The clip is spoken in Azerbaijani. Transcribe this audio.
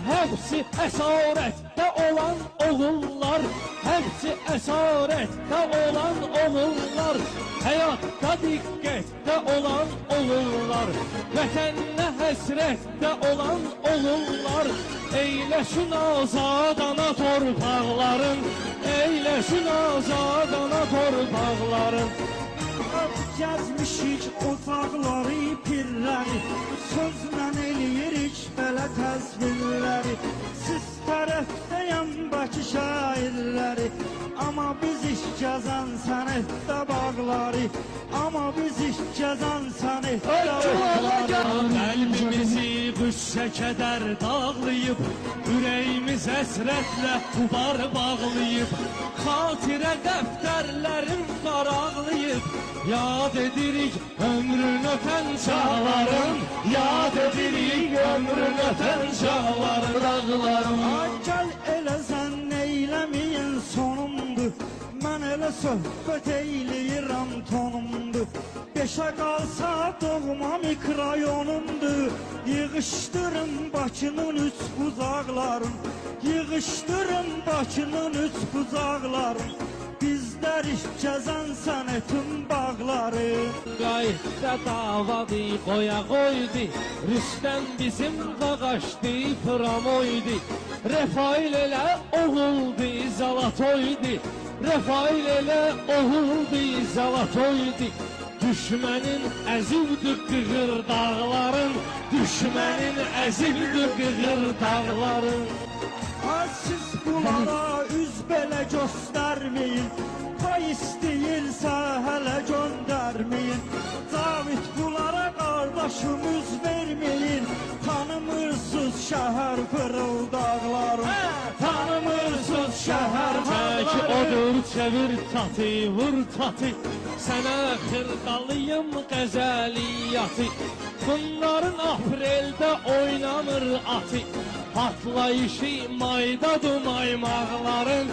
hepsi esarette olan oğullar, hepsi esarette olan oğullar, hayatta dikkette olan oğullar, vətəninə həsrətdə olan oğullar, eyləşin azadana torpaqların, eyləşin azadana torpaqların. Gəzmişik otaqları, pirləri, sözlə eləyirik belə təsvirləri. Siz tərəfdəyəm Bakı şairləri, amma biz iş gəzən sənətdə bağları, amma biz iş gəzən sənətdə bağları. Qəlbimizi qüssə kədər dağlayıb, ürəyimiz əsrətlə qubar bağlayıb, xatirə dəftərlərim qaraqlayıb, yad edirik ömrün ötən çağların, yad edirik ömrün ötən çağların, dağların. Gəl eləsən eyləməyin sonumdur, mən elə söhbət eyləyirəm tonumdur. Beşə qalsa doğma mikrayonumdur, yığışdırın Bakının üç bucaqlarını, yığışdırın Bakının üç bucaqlarını. Bizlər iş gəzən sənətin bağları. Qayıtda davadı qoya qoydu, Rüstəm bizim qaqaşdı, Pramoydu. Refail elə oğuldu, Zalatoydu, Refail elə oğuldu, Zalatoydu. Düşmənin əzildi qığır dağların, düşmənin əzildi qığır dağların. Siz bunlara üz belə göstərməyin, pay istəyirsə hələ göndərməyin. Cavid bunlara qardaşımız verməyin, tanımırsız şəhər fırıldaqları, tanımırsız şəhər Çək odur, çevir tatı, vur tatı, sənə xırdalıyım qəzəliyyatı. Bunların apreldə oynanır atı, patlayışı maydadır maymaqların.